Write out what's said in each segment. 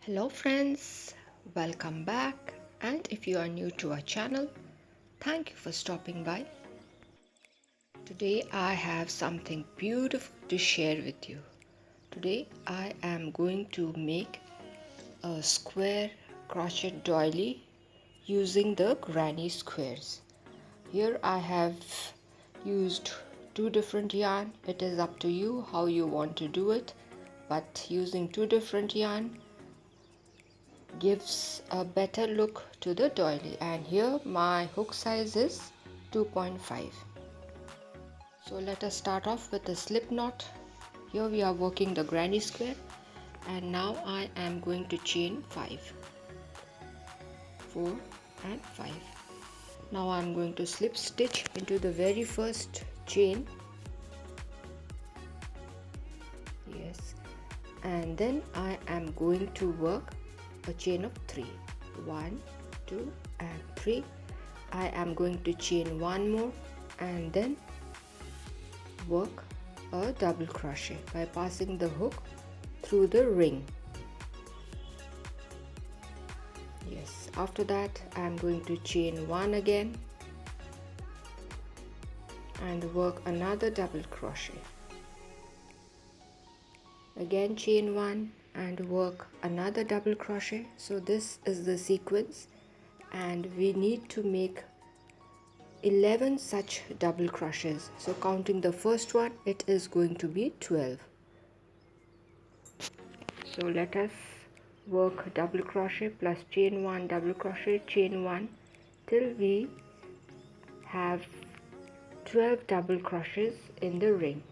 Hello friends, welcome back, and if you are new to our channel, thank you for stopping by. Today I have something beautiful to share with you. Today I am going to make a square crochet doily using the granny squares. Here I have used two different yarn. It is up to you how you want to do it, but using two different yarn gives a better look to the doily. And here my hook size is 2.5. So let us start off with the slip knot. Here we are working the granny square, and now I am going to chain 5, 4 and 5. Now I am going to slip stitch into the very first chain. Yes, and then I am going to work a chain of 3. 1, 2 and 3. I am going to chain one more and then work a double crochet by passing the hook through the ring. Yes, after that I am going to chain one again and work another double crochet. Again chain one and work another double crochet. So this is the sequence, and we need to make 11 such double crochets. So counting the first one, it is going to be 12. So let us work double crochet plus chain one, double crochet, chain one till we have 12 double crochets in the ring.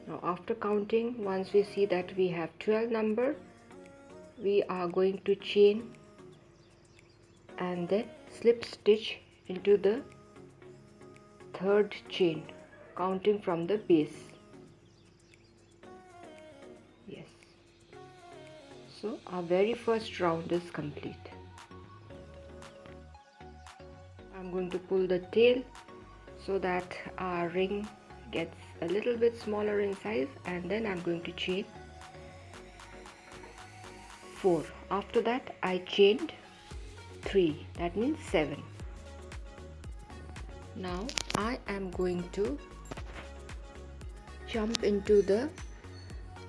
Now after counting, once we see that we have 12 number, we are going to chain and then slip stitch into the third chain, counting from the base. Yes, so our very first round is complete. I'm going to pull the tail so that our ring gets a little bit smaller in size, and then I'm going to chain 4. After that I chained 3, that means 7. Now I am going to jump into the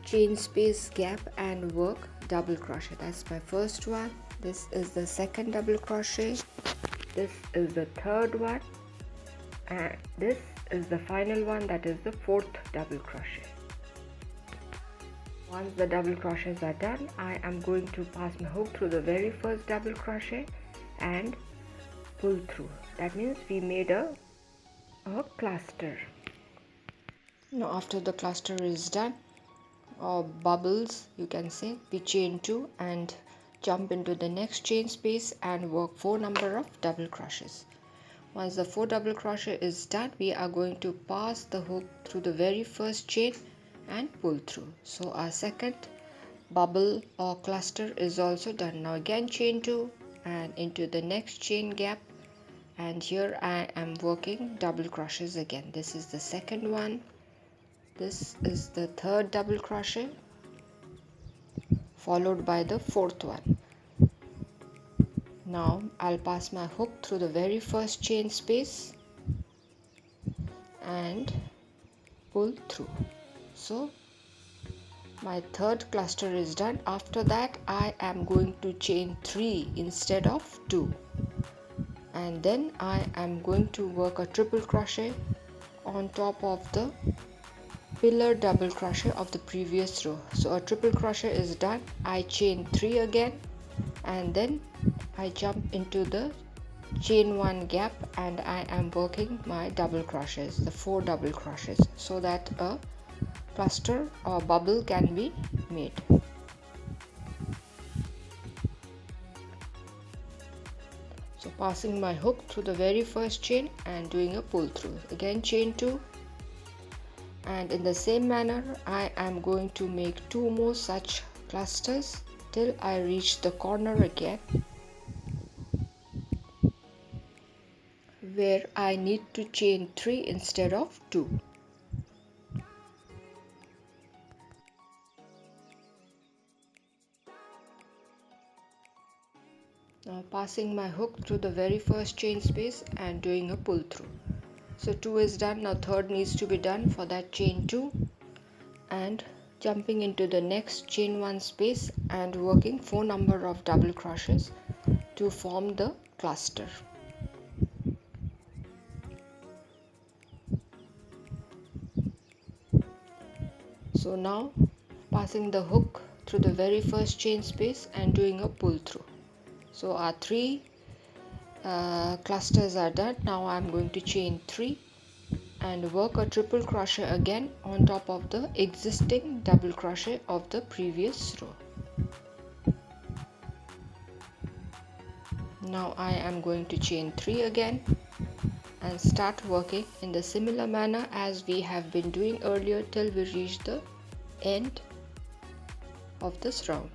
chain space gap and work double crochet. That's my first one. This is the second double crochet. This is the third one, and this is the final one, that is the fourth double crochet. Once the double crochets are done, I am going to pass my hook through the very first double crochet and pull through. That means we made a cluster. Now after the cluster is done, or bubbles you can say, we chain 2 and jump into the next chain space and work 4 number of double crochets. Once the 4 double crochet is done, we are going to pass the hook through the very first chain and pull through. So our second bubble or cluster is also done. Now again chain 2 and into the next chain gap, and here I am working double crochets again. This is the second one, this is the third double crochet, followed by the fourth one. Now I'll pass my hook through the very first chain space and pull through. So my third cluster is done. After that I am going to chain 3 instead of 2, and then I am going to work a triple crochet on top of the pillar double crochet of the previous row. So a triple crochet is done. I chain 3 again, and then I jump into the chain 1 gap and I am working my double crochets, the 4 double crochets, so that a cluster or bubble can be made. So passing my hook through the very first chain and doing a pull through. Again chain 2, and in the same manner I am going to make 2 more such clusters till I reach the corner again, where I need to chain 3 instead of 2. Now passing my hook through the very first chain space and doing a pull through. So 2 is done. Now third needs to be done. For that, chain 2 and jumping into the next chain 1 space and working 4 number of double crochets to form the cluster. So now passing the hook through the very first chain space and doing a pull through. So our 3 clusters are done. Now I am going to chain 3 and work a triple crochet again on top of the existing double crochet of the previous row. Now I am going to chain 3 again and start working in the similar manner as we have been doing earlier till we reach the end of this round.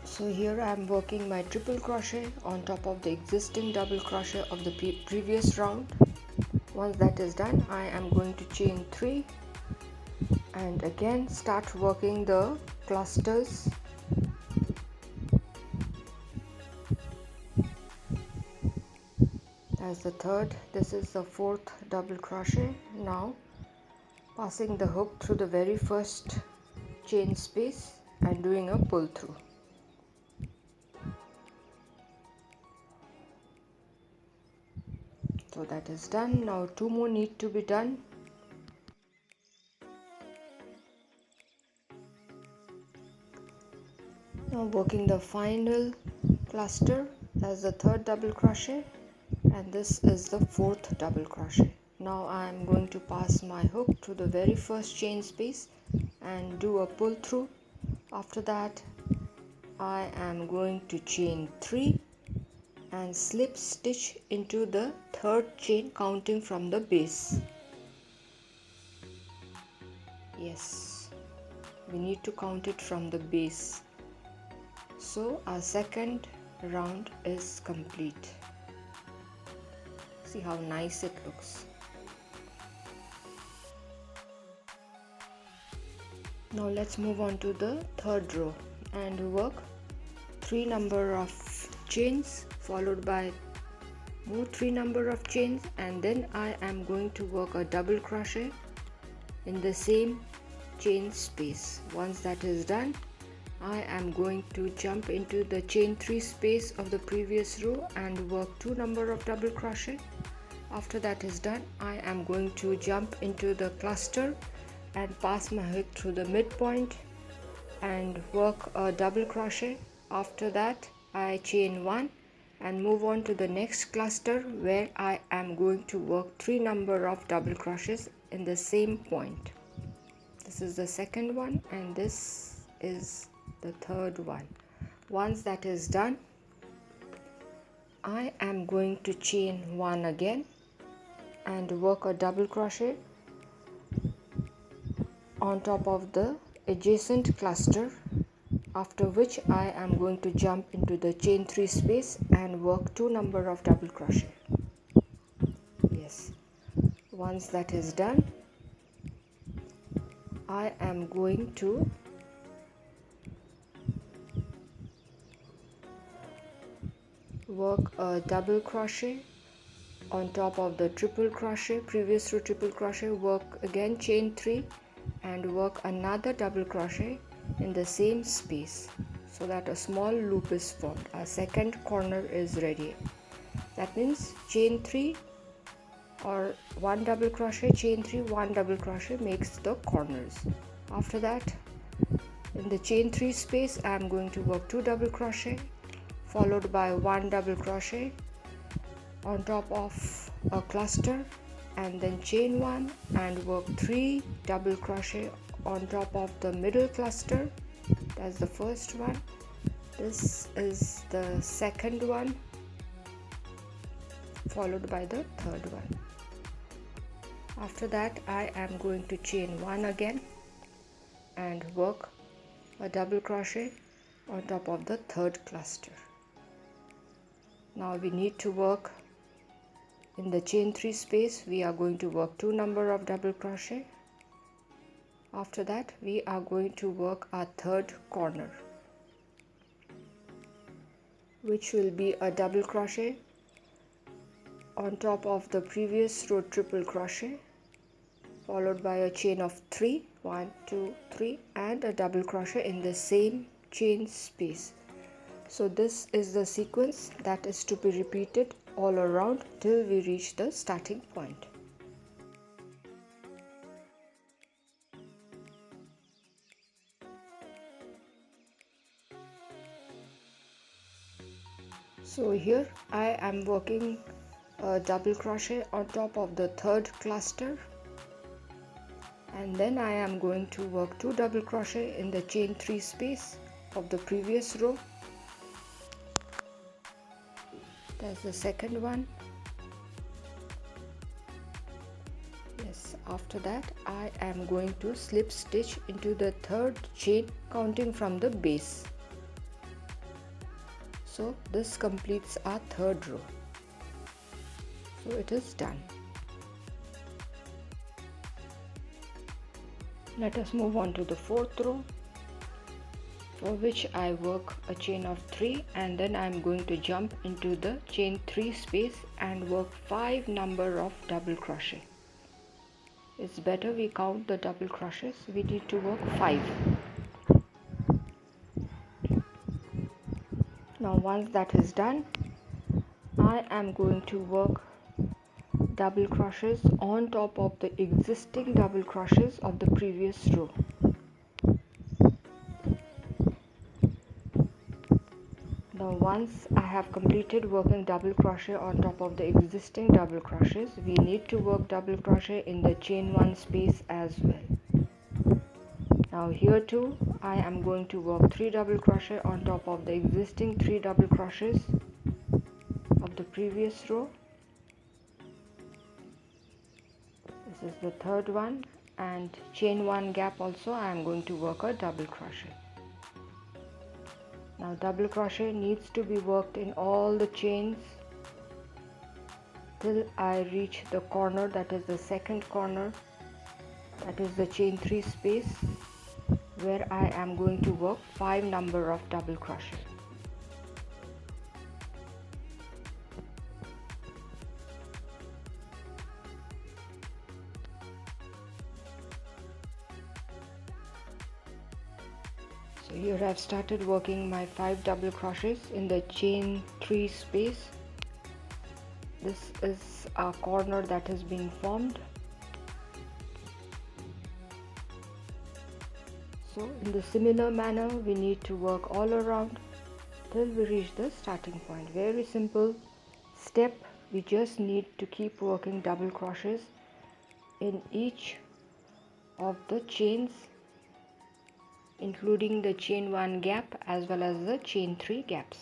So here I am working my triple crochet on top of the existing double crochet of the previous round. Once that is done, I am going to chain 3 and again start working the clusters. That's the third. This is the fourth double crochet. Now passing the hook through the very first chain space and doing a pull through. So that is done. Now 2 more need to be done. Now working the final cluster, that's the third double crochet, and this is the fourth double crochet. Now I am going to pass my hook through the very first chain space and do a pull through. After that I am going to chain 3 and slip stitch into the third chain counting from the base. Yes, we need to count it from the base. So our second round is complete. See how nice it looks. Now let's move on to the third row and work 3 number of chains followed by more 3 number of chains, and then I am going to work a double crochet in the same chain space. Once that is done, I am going to jump into the chain 3 space of the previous row and work 2 number of double crochet. After that is done, I am going to jump into the cluster and pass my hook through the midpoint and work a double crochet. After that I chain 1 and move on to the next cluster where I am going to work 3 number of double crochets in the same point. This is the second one and this is the third one. Once that is done, I am going to chain 1 again and work a double crochet on top of the adjacent cluster, after which I am going to jump into the chain 3 space and work 2 number of double crochet. Yes, once that is done, I am going to work a double crochet on top of the triple crochet, previous row triple crochet, work again chain 3 and work another double crochet in the same space so that a small loop is formed. Our second corner is ready. That means chain 3 or 1 double crochet, chain 3, 1 double crochet makes the corners. After that, in the chain 3 space I am going to work 2 double crochet followed by 1 double crochet on top of a cluster, and then chain 1 and work 3 double crochet on top of the middle cluster. That's the first one. This is the second one followed by the third one. After that I am going to chain 1 again and work a double crochet on top of the third cluster. Now we need to work in the chain 3 space we are going to work 2 number of double crochet. After that we are going to work our third corner, which will be a double crochet on top of the previous row triple crochet, followed by a chain of 3, 1 2 3, and a double crochet in the same chain space. So this is the sequence that is to be repeated all around till we reach the starting point. So here I am working a double crochet on top of the third cluster, and then I am going to work 2 double crochet in the chain 3 space of the previous row. That's the second one. Yes, after that I am going to slip stitch into the third chain counting from the base. So this completes our third row. So it is done. Let us move on to the fourth row, for which I work a chain of 3, and then I am going to jump into the chain 3 space and work 5 number of double crochet. It's better we count the double crochets. We need to work 5. Now once that is done, I am going to work double crochets on top of the existing double crochets of the previous row. Now once I have completed working double crochet on top of the existing double crochets, we need to work double crochet in the chain 1 space as well. Now here too I am going to work 3 double crochet on top of the existing 3 double crochets of the previous row. This is the third one, and chain 1 gap also I am going to work a double crochet. Now double crochet needs to be worked in all the chains till I reach the corner, that is the second corner, that is the chain 3 space, where I am going to work 5 number of double crochet. So here I have started working my 5 double crochets in the chain 3 space. This is a corner that is being formed. So in the similar manner we need to work all around till we reach the starting point. Very simple step. We just need to keep working double crochets in each of the chains, including the chain 1 gap as well as the chain 3 gaps.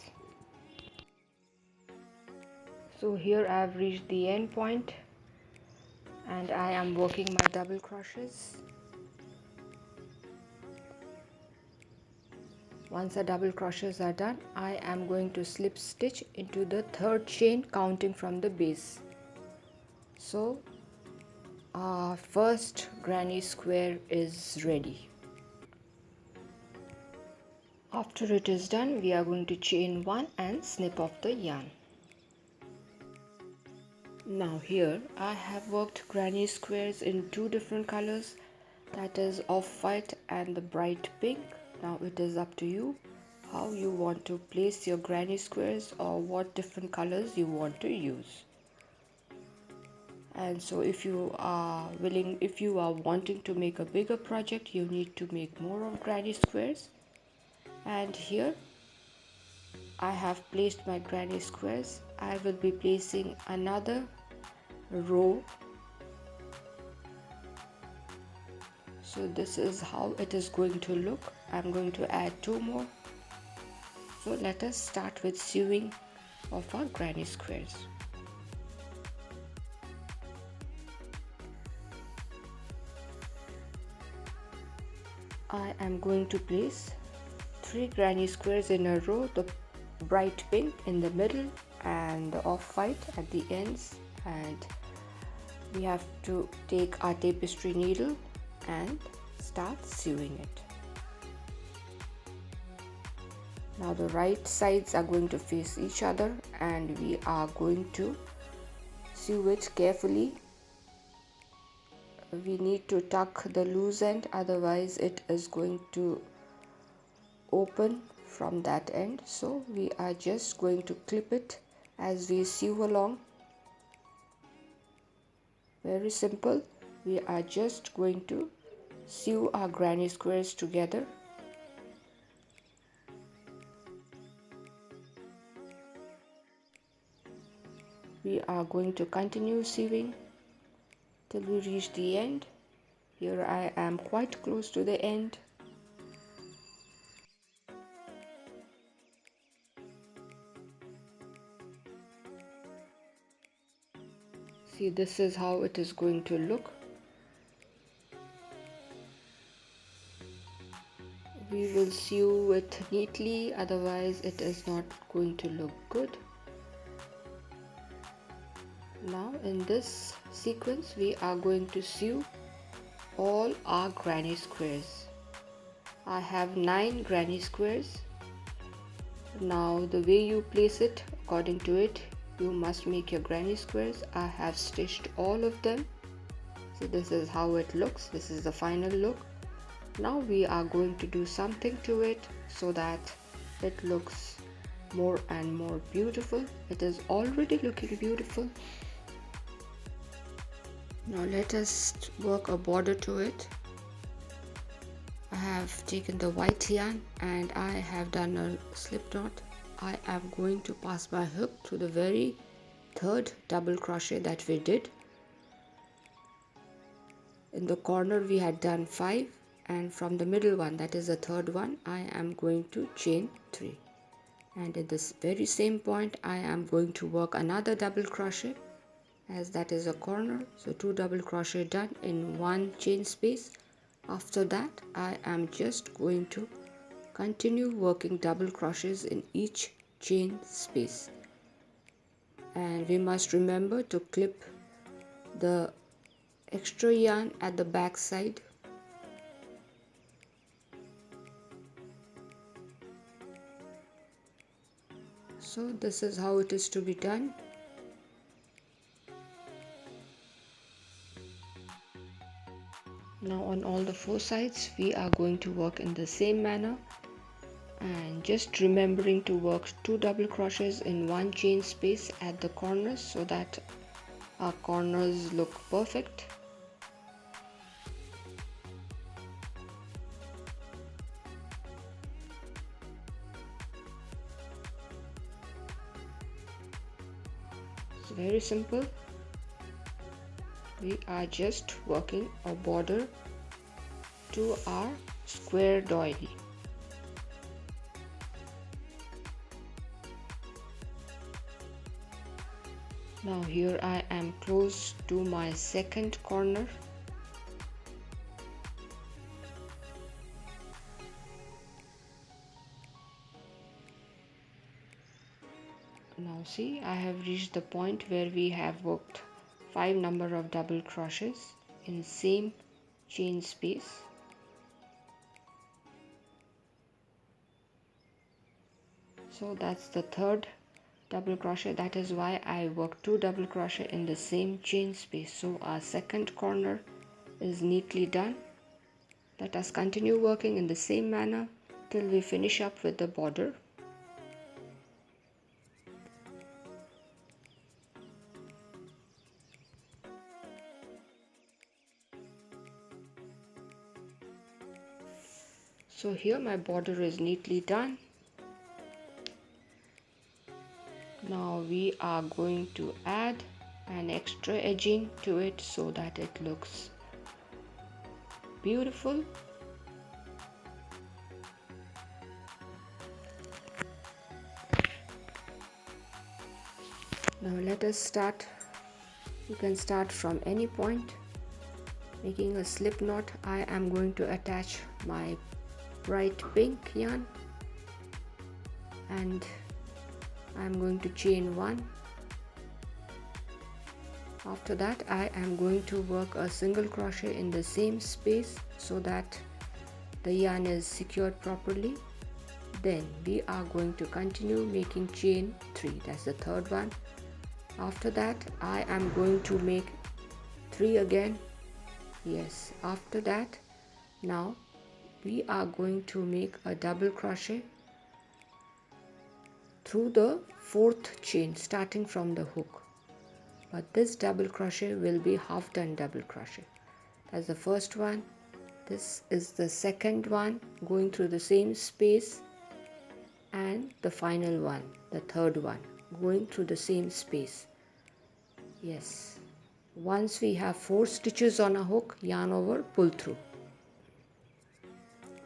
So here I have reached the end point and I am working my double crochets. Once the double crochets are done, I am going to slip stitch into the third chain counting from the base. So our first granny square is ready. After it is done, we are going to chain 1 and snip off the yarn. Now here I have worked granny squares in 2 different colors, that is off-white and the bright pink. Now it is up to you how you want to place your granny squares or what different colors you want to use. And so if you are wanting to make a bigger project, you need to make more of granny squares. And here I have placed my granny squares. I will be placing another row. So this is how it is going to look. I'm going to add 2 more. So let us start with sewing of our granny squares. I am going to place 3 granny squares in a row, the bright pink in the middle and the off-white at the ends and we have to take our tapestry needle and start sewing it. Now the right sides are going to face each other and we are going to sew it carefully. We need to tuck the loose end, otherwise it is going to open from that end. So we are just going to clip it as we sew along. Very simple. We are just going to sew our granny squares together. We are going to continue sewing till we reach the end. Here I am quite close to the end. See, this is how it is going to look. We will sew it neatly, otherwise it is not going to look good. Now in this sequence we are going to sew all our granny squares. I have 9 granny squares. Now the way you place it, according to it, you must make your granny squares. I have stitched all of them. So this is how it looks. This is the final look. Now we are going to do something to it so that it looks more and more beautiful. It is already looking beautiful. Now let us work a border to it. I have taken the white yarn and I have done a slip knot. I am going to pass my hook through the very third double crochet that we did. In the corner we had done 5, and from the middle one, that is the third one, I am going to chain 3, and at this very same point I am going to work another double crochet, as that is a corner. So 2 double crochet done in 1 chain space. After that I am just going to continue working double crochets in each chain space, and we must remember to clip the extra yarn at the back side. So this is how it is to be done. Now on all the 4 sides we are going to work in the same manner, and just remembering to work 2 double crochets in 1 chain space at the corners so that our corners look perfect. It's very simple. We are just working a border to our square doily. Now here I am close to my second corner. Now see, I have reached the point where we have worked 5 number of double crochets in same chain space. So that's the third double crochet. That is why I work 2 double crochet in the same chain space. So our second corner is neatly done. Let us continue working in the same manner till we finish up with the border. So here my border is neatly done. Now we are going to add an extra edging to it so that it looks beautiful. Now let us start. You can start from any point. Making a slip knot, I am going to attach my bright pink yarn and I'm going to chain 1, After that, I am going to work a single crochet in the same space so that the yarn is secured properly. Then we are going to continue making chain 3. That's the third one. After that, I am going to make 3 again. Yes, after that, now we are going to make a double crochet through the 4th chain starting from the hook. But this double crochet will be half done double crochet. That's the first one. This is the second one going through the same space, and the final one, the third one, going through the same space. Yes. Once we have 4 stitches on a hook, yarn over, pull through.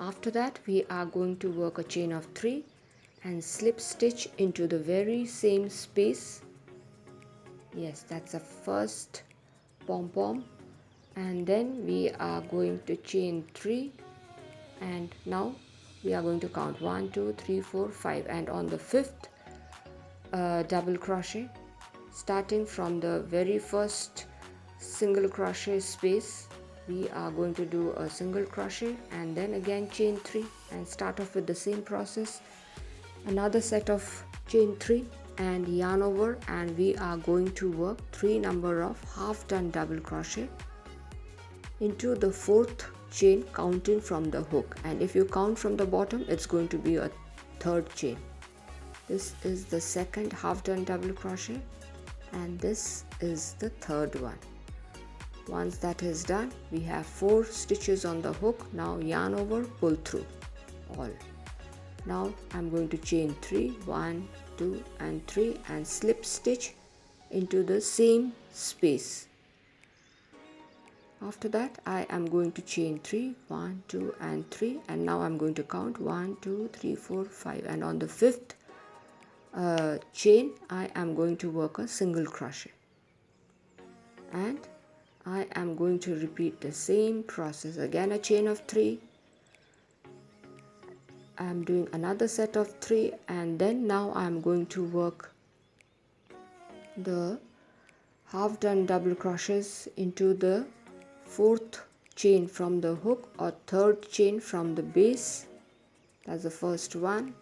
After that, we are going to work a chain of 3 and slip stitch into the very same space. Yes, that's the first pom-pom, and then we are going to chain 3, and now we are going to count 1 2 3 4 5, and on the 5th double crochet, starting from the very first single crochet space, we are going to do a single crochet and then again chain 3 and start off with the same process, another set of chain 3 and yarn over, and we are going to work 3 number of half done double crochet into the 4th chain counting from the hook, and if you count from the bottom, it's going to be a 3rd chain. This is the second half done double crochet and this is the 3rd one. Once that is done, we have 4 stitches on the hook. Now yarn over, pull through all. Now I'm going to chain 3, 1 2 and 3 and slip stitch into the same space. After that, I am going to chain 3, 1 2 and 3, and now I'm going to count 1 2 3 4 5, and on the 5th chain I am going to work a single crochet, and I am going to repeat the same process again, a chain of 3. I am doing another set of 3, and then now I am going to work the half done double crochets into the 4th chain from the hook or 3rd chain from the base. That's the first one.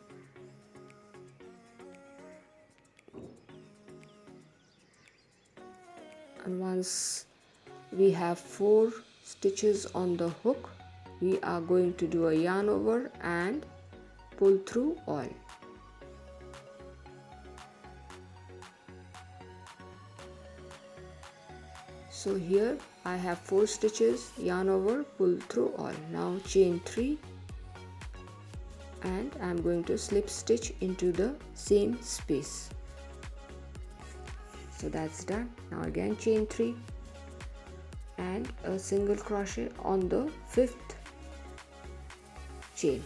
And once we have 4 stitches on the hook, we are going to do a yarn over and pull through all. So here I have 4 stitches, yarn over, pull through all. Now chain 3 and I am going to slip stitch into the same space. So that's done. Now again chain 3 and a single crochet on the 5th chain.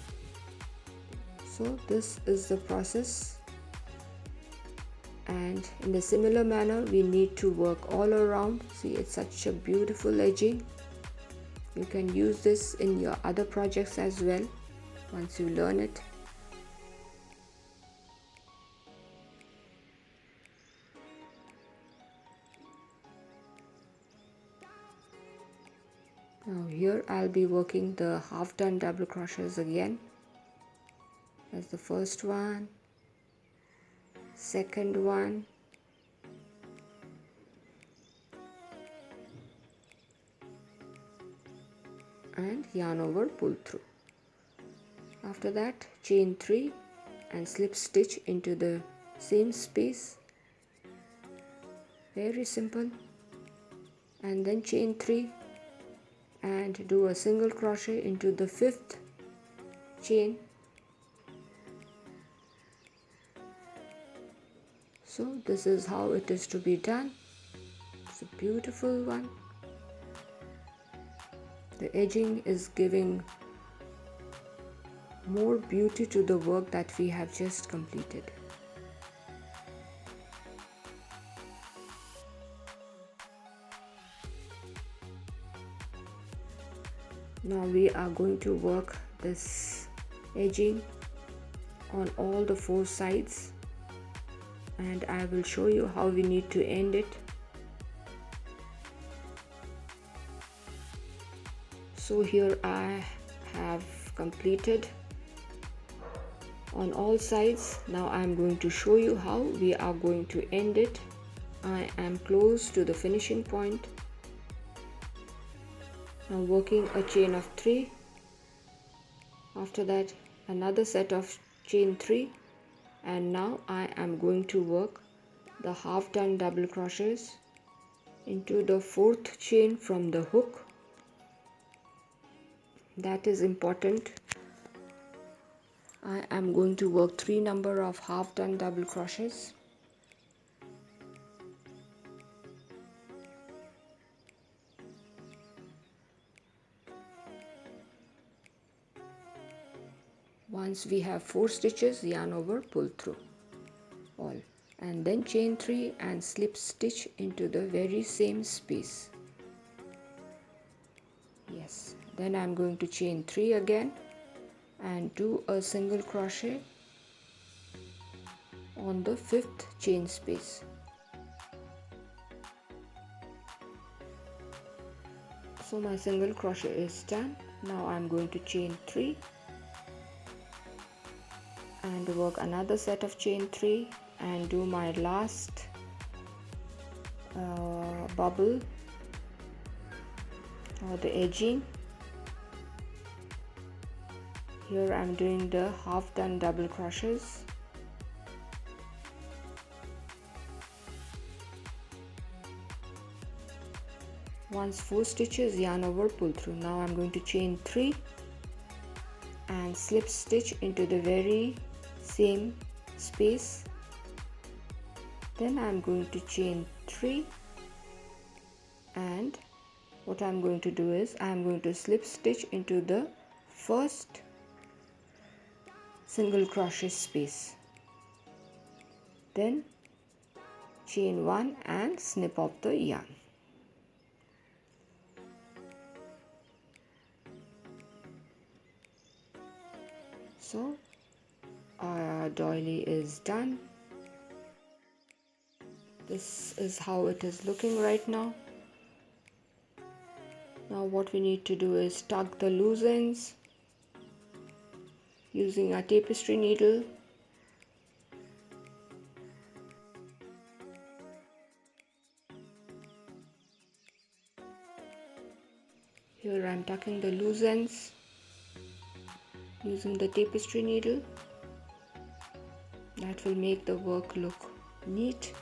So this is the process, and in a similar manner we need to work all around. See, it's such a beautiful edging. You can use this in your other projects as well once you learn it. Now here I'll be working the half done double crochets again. That's the first one, second one, and yarn over, pull through. After that, chain 3 and slip stitch into the same space. Very simple. And then chain 3 and do a single crochet into the 5th chain. So this is how it is to be done. It's a beautiful one. The edging is giving more beauty to the work that we have just completed. Now we are going to work this edging on all the 4 sides, and I will show you how we need to end it. So here I have completed on all sides. Now I am going to show you how we are going to end it. I am close to the finishing point. Now working a chain of 3. After that another set of chain 3, and now I am going to work the half done double crochets into the 4th chain from the hook. That is important. I am going to work 3 number of half done double crochets. Once we have 4 stitches, yarn over, pull through all, and then chain 3 and slip stitch into the very same space. Yes, then I am going to chain 3 again and do a single crochet on the 5th chain space. So my single crochet is done. Now I am going to chain 3 and work another set of chain 3 and do my last bubble or the edging. Here I am doing the half done double crochets. Once 4 stitches, yarn over, pull through. Now I am going to chain 3 and slip stitch into the very same space. Then I am going to chain 3, and what I am going to do is I am going to slip stitch into the first single crochet space, then chain 1 and snip off the yarn. So our doily is done. This is how it is looking right now. Now what we need to do is tuck the loose ends using a tapestry needle. Here I am tucking the loose ends using the tapestry needle. That will make the work look neat.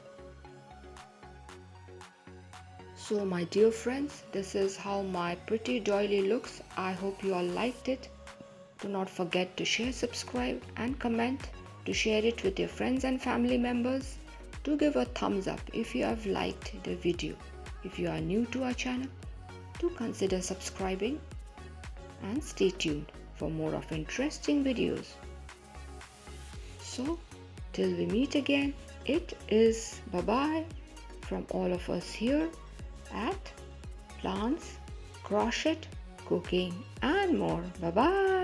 So my dear friends, this is how my pretty doily looks. I hope you all liked it. Do not forget to share, subscribe and comment, to share it with your friends and family members. Do give a thumbs up if you have liked the video. If you are new to our channel, do consider subscribing and stay tuned for more of interesting videos. So till we meet again, it is bye-bye from all of us here at Plants, Crochet, Cooking and more. Bye-bye.